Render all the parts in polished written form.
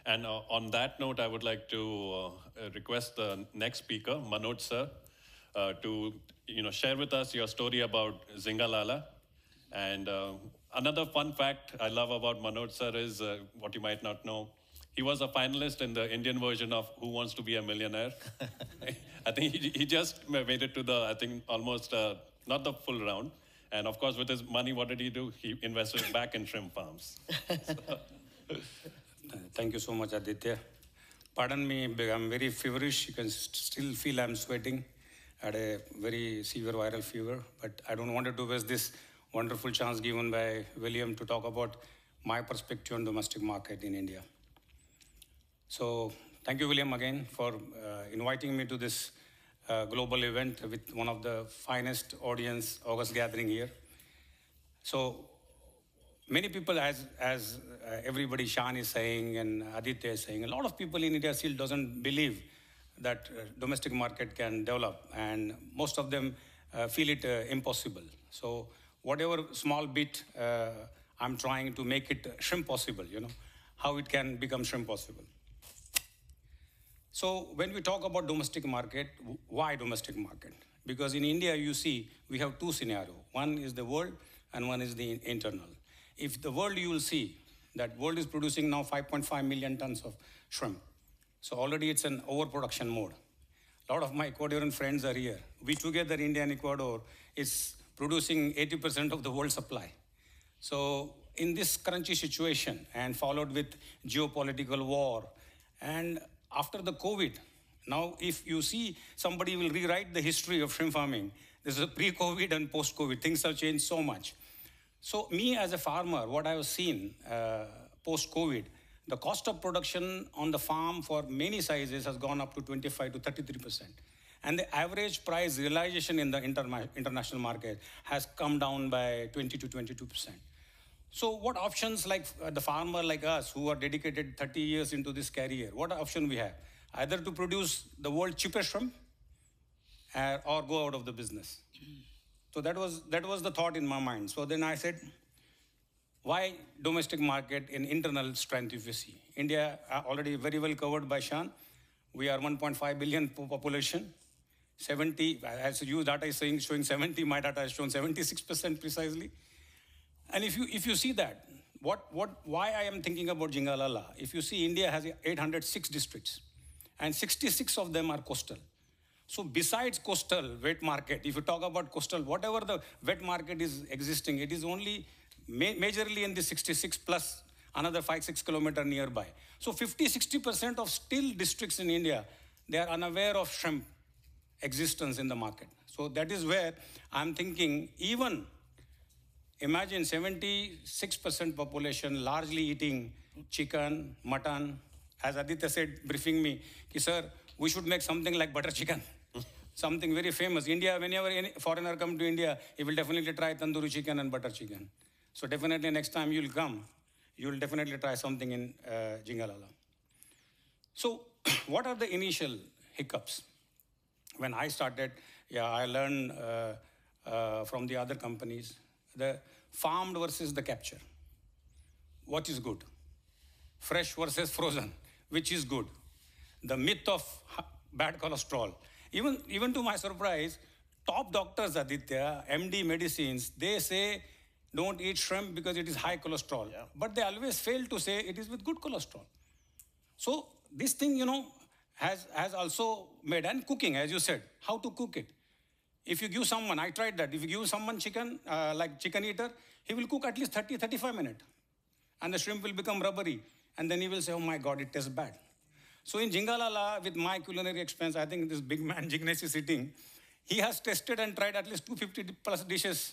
And on that note, I would like to request the next speaker, Manoj sir, to share with us your story about Zingalala. And another fun fact I love about Manoj sir is what you might not know. He was a finalist in the Indian version of Who Wants to Be a Millionaire. I think he just made it to the, I think, almost not the full round. And of course, with his money, what did he do? He invested back in shrimp farms. Thank you so much, Aditya. Pardon me, I'm very feverish. You can still feel I'm sweating. I had a very severe viral fever, but I don't want to waste this wonderful chance given by William to talk about my perspective on domestic market in India. So thank you, William, again for inviting me to this global event with one of the finest audience August gathering here. So many people, as everybody, Shan is saying and Aditya is saying, a lot of people in India still doesn't believe that domestic market can develop, and most of them feel it impossible. So whatever small bit I'm trying to make it shrimp possible, how it can become shrimp possible. So when we talk about domestic market, why domestic market? Because in India, you see, we have two scenarios. One is the world and one is the internal. If the world, you will see that world is producing now 5.5 million tons of shrimp. So already it's an overproduction mode. A lot of my Ecuadorian friends are here. We together, India and Ecuador, is producing 80% of the world supply. So in this crunchy situation and followed with geopolitical war, and after the COVID, now if you see somebody will rewrite the history of shrimp farming, this is a pre-COVID and post-COVID, things have changed so much. So me as a farmer, what I have seen post-COVID, the cost of production on the farm for many sizes has gone up to 25 to 33%. And the average price realization in the international market has come down by 20 to 22%. So what options like the farmer like us who are dedicated 30 years into this career, what option we have? Either to produce the world's cheapest shrimp or go out of the business. So that was the thought in my mind. So then I said, why domestic market in internal strength if you see? India already very well covered by Shan. We are 1.5 billion population. 70, as you data is showing 70, my data is shown 76% precisely. And if you see that, why I am thinking about Zingalala, if you see India has 806 districts and 66 of them are coastal. So besides coastal wet market, if you talk about coastal, whatever the wet market is existing, it is only majorly in the 66 plus another 5-6 kilometers nearby. So 50-60% of still districts in India, they are unaware of shrimp existence in the market. So that is where I'm thinking, even imagine 76% population largely eating chicken, mutton. As Aditya said, briefing me, sir, we should make something like butter chicken. Something very famous. India, whenever any foreigner come to India, he will definitely try tandoori chicken and butter chicken. So definitely next time you'll come, you'll definitely try something in Zingalala. So what are the initial hiccups? When I started, I learned from the other companies, the farmed versus the capture. What is good? Fresh versus frozen, which is good? The myth of bad cholesterol. Even to my surprise, top doctors, Aditya, MD medicines, they say don't eat shrimp because it is high cholesterol. Yeah. But they always fail to say it is with good cholesterol. So this thing, has also made, and cooking, as you said, how to cook it. If you give someone, I tried that, if you give someone chicken, like chicken eater, he will cook at least 30-35 minutes. And the shrimp will become rubbery. And then he will say, oh my God, it tastes bad. So in Zingalala, with my culinary experience, I think this big man, Jignesh, is sitting. He has tested and tried at least 250 plus dishes.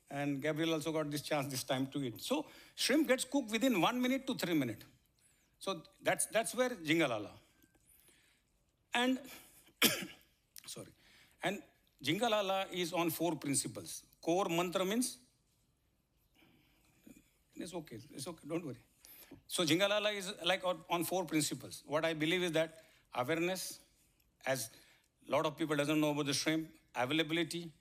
And Gabriel also got this chance this time to eat. So shrimp gets cooked within 1 minute to 3 minutes. So that's where Zingalala. And, sorry. And Zingalala is on 4 principles. Core mantra means, it's okay, don't worry. So Zingalala is like on 4 principles. What I believe is that awareness, as a lot of people doesn't know about the shrimp, availability,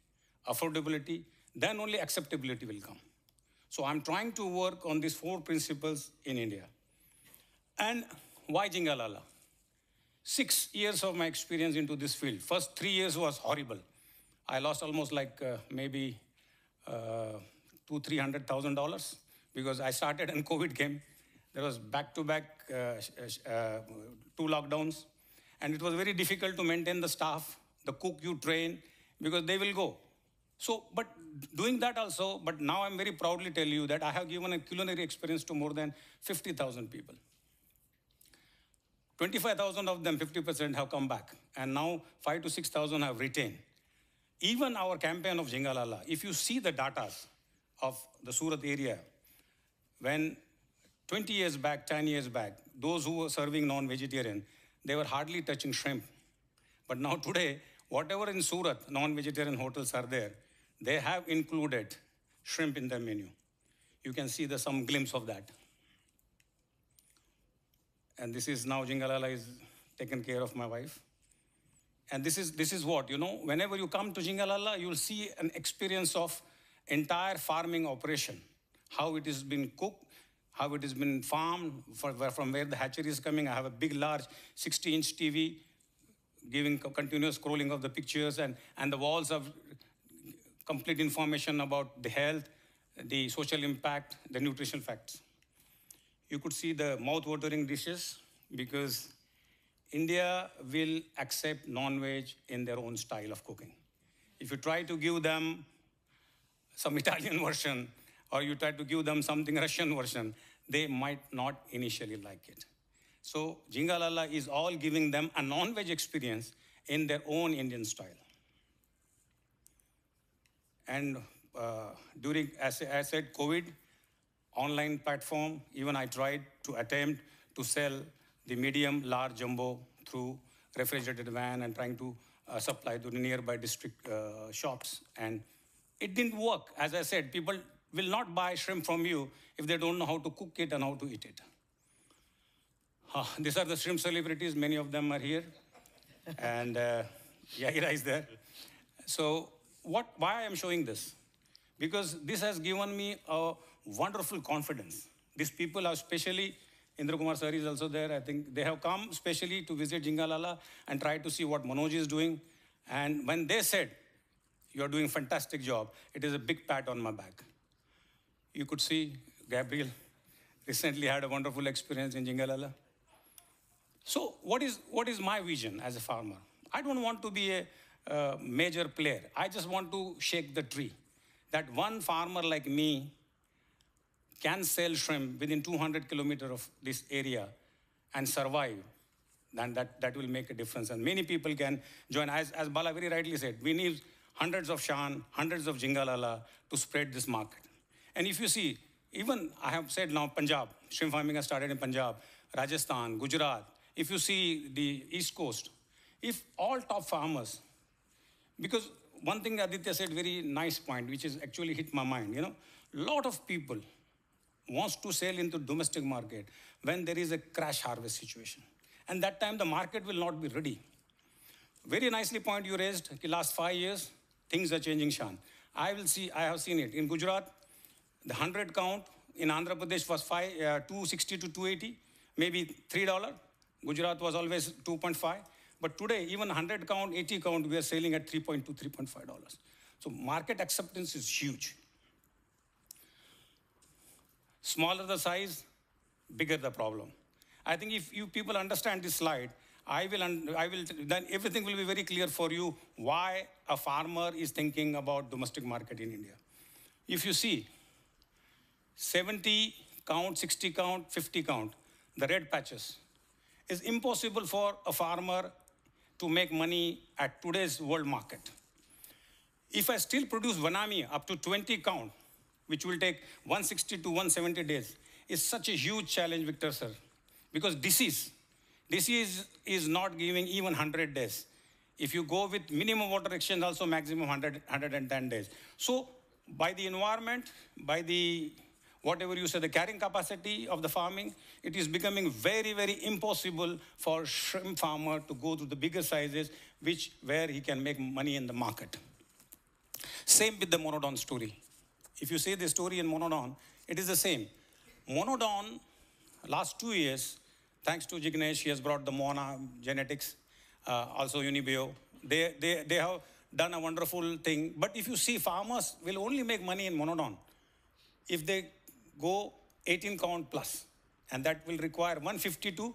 affordability, then only acceptability will come. So I'm trying to work on these 4 principles in India. And why Jingalala? 6 years of my experience into this field. First 3 years was horrible. I lost almost like maybe $200,000-300,000 because I started and COVID came. There was back-to-back 2 lockdowns. And it was very difficult to maintain the staff, the cook you train, because they will go. So, but doing that also, but now I'm very proudly tell you that I have given a culinary experience to more than 50,000 people. 25,000 of them, 50% have come back. And now 5,000 to 6,000 have retained. Even our campaign of Jingalala, if you see the data of the Surat area, when 20 years back, 10 years back, those who were serving non-vegetarian, they were hardly touching shrimp. But now today, whatever in Surat, non-vegetarian hotels are there, they have included shrimp in their menu. You can see some glimpse of that. And this is now Jingalala is taken care of my wife. And this is what, whenever you come to Jingalala, you'll see an experience of entire farming operation, how it has been cooked, how it has been farmed, from where the hatchery is coming. I have a big, large 60-inch TV giving continuous scrolling of the pictures, and the walls have complete information about the health, the social impact, the nutritional facts. You could see the mouth-watering dishes because India will accept non-veg in their own style of cooking. If you try to give them some Italian version or you try to give them something Russian version, they might not initially like it. So Jingalala is all giving them a non-veg experience in their own Indian style. And during, as I said, COVID, online platform, even I tried to attempt to sell the medium, large, jumbo through refrigerated van and trying to supply to the nearby district shops. And it didn't work. As I said, people will not buy shrimp from you if they don't know how to cook it and how to eat it. These are the shrimp celebrities. Many of them are here. And Yahira is there. So why I am showing this? Because this has given me a wonderful confidence. These people are especially, Indra Kumar sir is also there. I think they have come specially to visit Jingalala and try to see what Manoj is doing. And when they said, "You are doing a fantastic job," it is a big pat on my back. You could see Gabriel recently had a wonderful experience in Jingalala. So what is my vision as a farmer? I don't want to be a major player. I just want to shake the tree. That one farmer like me can sell shrimp within 200 kilometers of this area and survive, then that will make a difference. And many people can join. As Bala very rightly said, we need hundreds of Shan, hundreds of Jingalala to spread this market. And if you see, even I have said now Punjab, shrimp farming has started in Punjab, Rajasthan, Gujarat. If you see the East Coast, if all top farmers, because one thing Aditya said, very nice point, which is actually hit my mind, lot of people wants to sell into domestic market when there is a crash harvest situation. And that time the market will not be ready. Very nicely point you raised, the last 5 years, things are changing, Shan. I have seen it. In Gujarat, the 100 count in Andhra Pradesh was 260 to 280, maybe $3. Gujarat was always 2.5. But today, even 100 count, 80 count, we are selling at $3.2, $3.5. So market acceptance is huge. Smaller the size, bigger the problem. I think if you people understand this slide, then everything will be very clear for you why a farmer is thinking about domestic market in India. If you see, 70 count, 60 count, 50 count, the red patches, it's impossible for a farmer to make money at today's world market. If I still produce Vanami up to 20 count, which will take 160 to 170 days, is such a huge challenge, Victor sir. Because disease is not giving even 100 days. If you go with minimum water exchange, also maximum 110 days. So by the environment, by the, whatever you say, the carrying capacity of the farming, it is becoming very, very impossible for shrimp farmer to go to the bigger sizes, where he can make money in the market. Same with the Monodon story. If you say the story in Monodon, it is the same. Monodon, last 2 years, thanks to Jignesh, he has brought the Mona genetics, also Unibio. They have done a wonderful thing. But if you see, farmers will only make money in monodon if they go 18 count plus. And that will require 150 to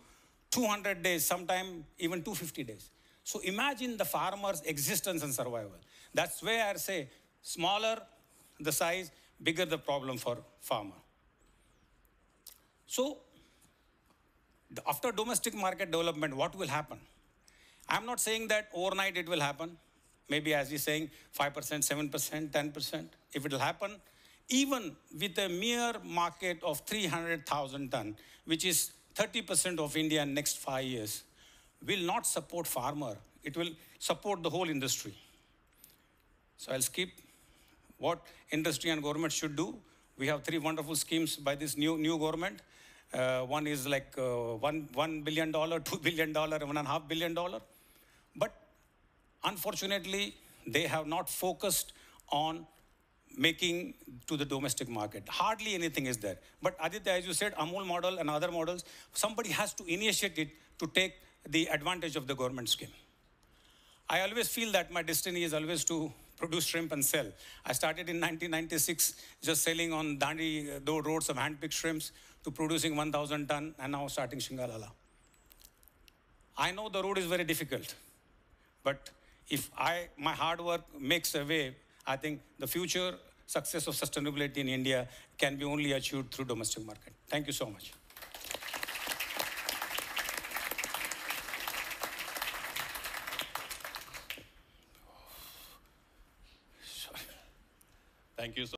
200 days, sometime even 250 days. So imagine the farmer's existence and survival. That's where I say, smaller the size, bigger the problem for farmer. So after domestic market development, what will happen? I'm not saying that overnight it will happen. Maybe as he's saying, 5%, 7%, 10%. If it will happen, even with a mere market of 300,000 ton, which is 30% of India in next 5 years, will not support farmer. It will support the whole industry. So I'll skip what industry and government should do. We have 3 wonderful schemes by this new government. One is like $1 billion, $2 billion, $1.5 billion. But unfortunately, they have not focused on making to the domestic market. Hardly anything is there. But Aditya, as you said, Amul model and other models, somebody has to initiate it to take the advantage of the government scheme. I always feel that my destiny is always to produce shrimp and sell. I started in 1996 just selling on Dandi roads some hand-picked shrimps to producing 1,000 ton and now starting Shingalala. I know the road is very difficult, but if my hard work makes a way, I think the future success of sustainability in India can be only achieved through domestic market. Thank you so much. Thank you so